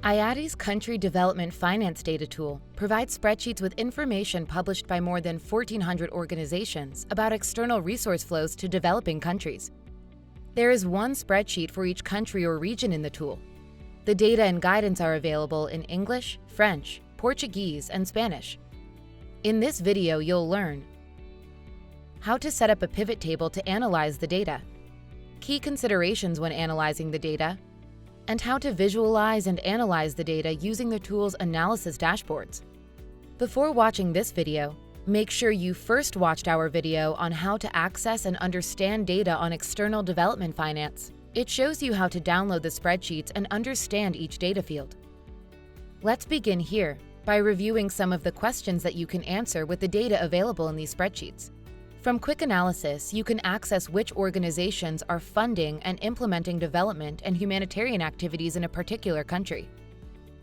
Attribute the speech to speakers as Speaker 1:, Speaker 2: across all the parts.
Speaker 1: IATI's Country Development Finance Data Tool provides spreadsheets with information published by more than 1,400 organizations about external resource flows to developing countries. There is one spreadsheet for each country or region in the tool. The data and guidance are available in English, French, Portuguese, and Spanish. In this video, you'll learn how to set up a pivot table to analyze the data, key considerations when analyzing the data, and how to visualize and analyze the data using the tool's analysis dashboards. Before watching this video, make sure you first watched our video on how to access and understand data on external development finance. It shows you how to download the spreadsheets and understand each data field. Let's begin here by reviewing some of the questions that you can answer with the data available in these spreadsheets. From Quick Analysis, you can access which organizations are funding and implementing development and humanitarian activities in a particular country.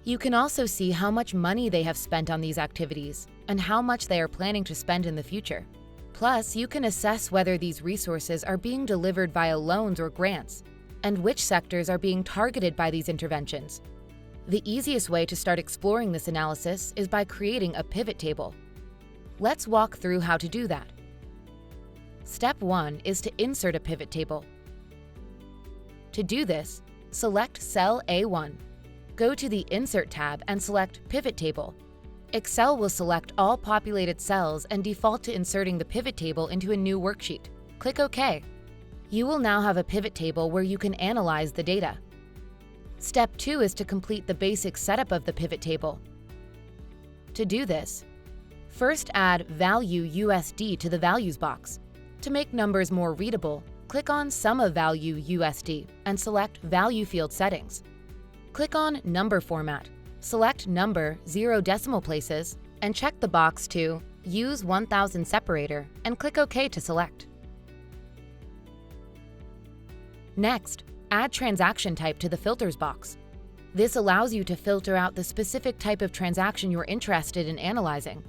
Speaker 1: You can also see how much money they have spent on these activities and how much they are planning to spend in the future. Plus, you can assess whether these resources are being delivered via loans or grants, and which sectors are being targeted by these interventions. The easiest way to start exploring this analysis is by creating a pivot table. Let's walk through how to do that. Step 1 is to insert a pivot table. To do this, select cell A1. Go to the Insert tab and select Pivot Table. Excel will select all populated cells and default to inserting the pivot table into a new worksheet. Click OK. You will now have a pivot table where you can analyze the data. Step 2 is to complete the basic setup of the pivot table. To do this, first add Value USD to the Values box. To make numbers more readable, click on Sum of Value USD and select Value Field Settings. Click on Number Format, select Number 0 decimal places, and check the box to Use 1000 Separator and click OK to select. Next, add Transaction Type to the Filters box. This allows you to filter out the specific type of transaction you're interested in analyzing.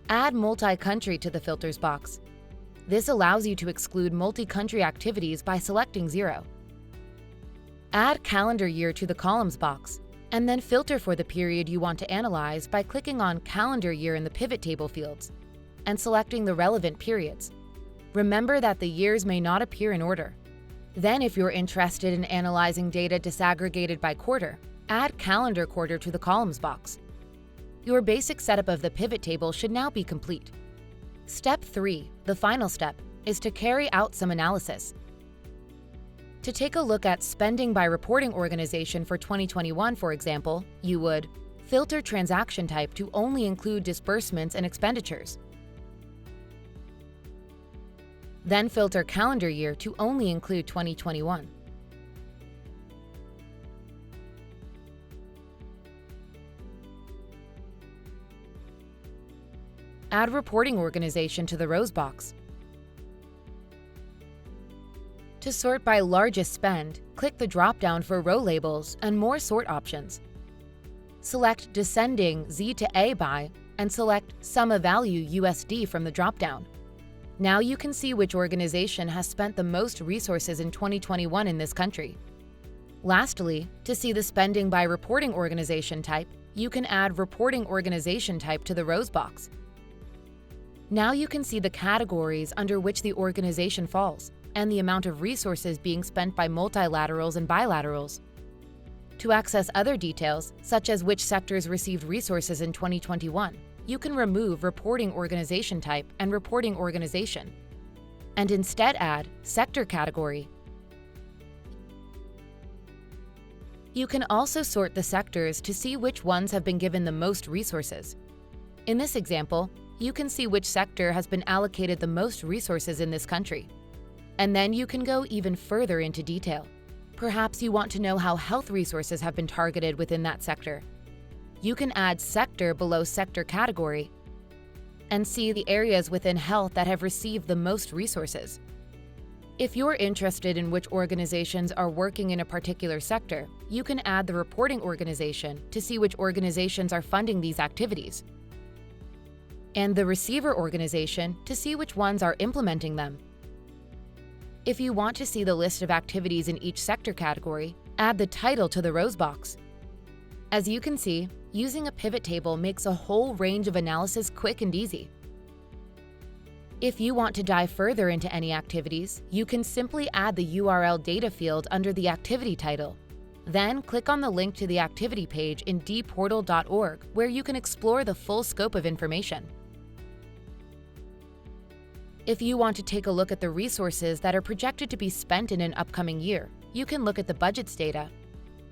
Speaker 1: Add Multi-Country to the Filters box. This allows you to exclude multi-country activities by selecting 0. Add Calendar Year to the Columns box, and then filter for the period you want to analyze by clicking on Calendar Year in the Pivot Table fields and selecting the relevant periods. Remember that the years may not appear in order. Then, if you're interested in analyzing data disaggregated by quarter, add Calendar Quarter to the Columns box. Your basic setup of the pivot table should now be complete. Step 3, the final step, is to carry out some analysis. To take a look at spending by reporting organization for 2021, for example, you would filter transaction type to only include disbursements and expenditures. Then filter calendar year to only include 2021. Add reporting organization to the rows box. To sort by largest spend, click the drop-down for row labels and more sort options. Select Descending Z to A by and select Sum of Value USD from the drop-down. Now you can see which organization has spent the most resources in 2021 in this country. Lastly, to see the spending by reporting organization type, you can add Reporting Organization Type to the rows box. Now you can see the categories under which the organization falls and the amount of resources being spent by multilaterals and bilaterals. To access other details, such as which sectors received resources in 2021, you can remove Reporting Organization Type and Reporting Organization, and instead add Sector Category. You can also sort the sectors to see which ones have been given the most resources. In this example, you can see which sector has been allocated the most resources in this country. And then you can go even further into detail. Perhaps you want to know how health resources have been targeted within that sector. You can add sector below sector category and see the areas within health that have received the most resources. If you're interested in which organizations are working in a particular sector, you can add the reporting organization to see which organizations are funding these activities, and the receiver organization to see which ones are implementing them. If you want to see the list of activities in each sector category, add the title to the rows box. As you can see, using a pivot table makes a whole range of analysis quick and easy. If you want to dive further into any activities, you can simply add the URL data field under the activity title. Then click on the link to the activity page in dportal.org, where you can explore the full scope of information. If you want to take a look at the resources that are projected to be spent in an upcoming year, you can look at the budgets data.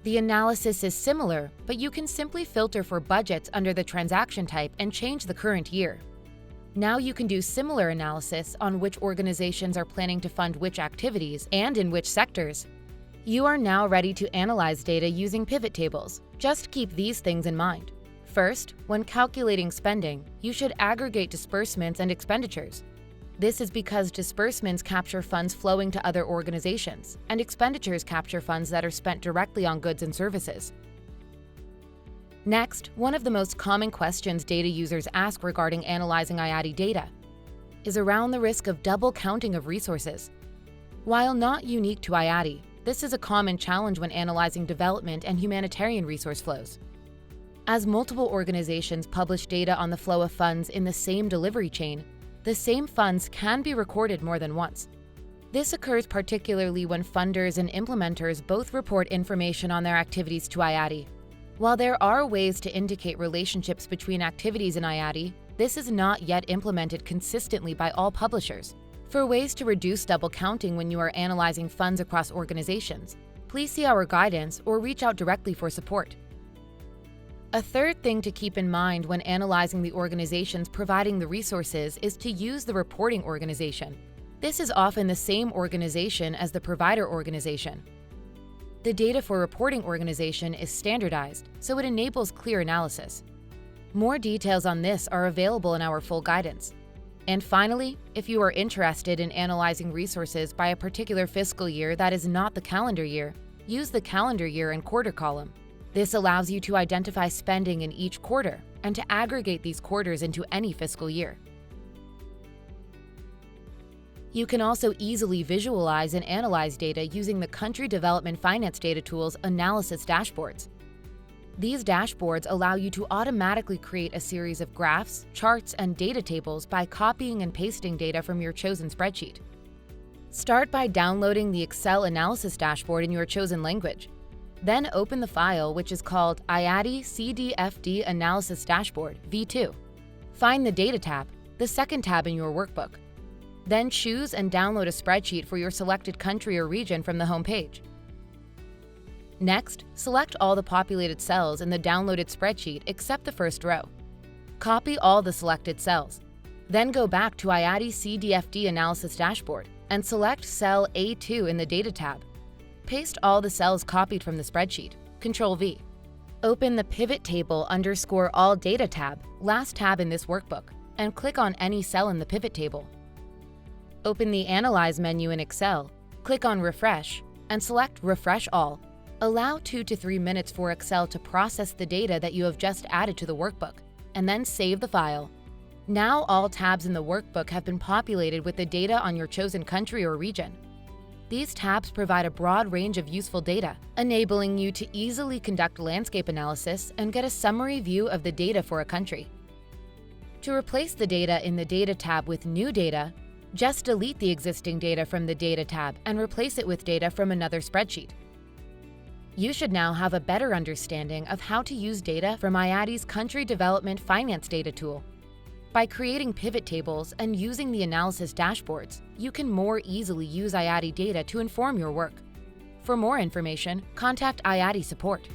Speaker 1: The analysis is similar, but you can simply filter for budgets under the transaction type and change the current year. Now you can do similar analysis on which organizations are planning to fund which activities and in which sectors. You are now ready to analyze data using pivot tables. Just keep these things in mind. First, when calculating spending, you should aggregate disbursements and expenditures. This is because disbursements capture funds flowing to other organizations, and expenditures capture funds that are spent directly on goods and services. Next, one of the most common questions data users ask regarding analyzing IATI data is around the risk of double counting of resources. While not unique to IATI, this is a common challenge when analyzing development and humanitarian resource flows. As multiple organizations publish data on the flow of funds in the same delivery chain, the same funds can be recorded more than once. This occurs particularly when funders and implementers both report information on their activities to IATI. While there are ways to indicate relationships between activities in IATI, this is not yet implemented consistently by all publishers. For ways to reduce double counting when you are analyzing funds across organizations, please see our guidance or reach out directly for support. A third thing to keep in mind when analyzing the organizations providing the resources is to use the reporting organization. This is often the same organization as the provider organization. The data for reporting organization is standardized, so it enables clear analysis. More details on this are available in our full guidance. And finally, if you are interested in analyzing resources by a particular fiscal year that is not the calendar year, use the calendar year and quarter column. This allows you to identify spending in each quarter and to aggregate these quarters into any fiscal year. You can also easily visualize and analyze data using the Country Development Finance Data Tool's analysis dashboards. These dashboards allow you to automatically create a series of graphs, charts, and data tables by copying and pasting data from your chosen spreadsheet. Start by downloading the Excel analysis dashboard in your chosen language. Then open the file, which is called IATI CDFD Analysis Dashboard V2. Find the Data tab, the second tab in your workbook. Then choose and download a spreadsheet for your selected country or region from the home page. Next, select all the populated cells in the downloaded spreadsheet except the first row. Copy all the selected cells. Then go back to IATI CDFD Analysis Dashboard and select cell A2 in the Data tab. Paste all the cells copied from the spreadsheet, Ctrl-V. Open the Pivot Table _ All Data tab, last tab in this workbook, and click on any cell in the pivot table. Open the Analyze menu in Excel, click on Refresh, and select Refresh All. Allow 2 to 3 minutes for Excel to process the data that you have just added to the workbook, and then save the file. Now all tabs in the workbook have been populated with the data on your chosen country or region. These tabs provide a broad range of useful data, enabling you to easily conduct landscape analysis and get a summary view of the data for a country. To replace the data in the Data tab with new data, just delete the existing data from the Data tab and replace it with data from another spreadsheet. You should now have a better understanding of how to use data from IATI's Country Development Finance Data Tool. By creating pivot tables and using the analysis dashboards, you can more easily use IATI data to inform your work. For more information, contact IATI support.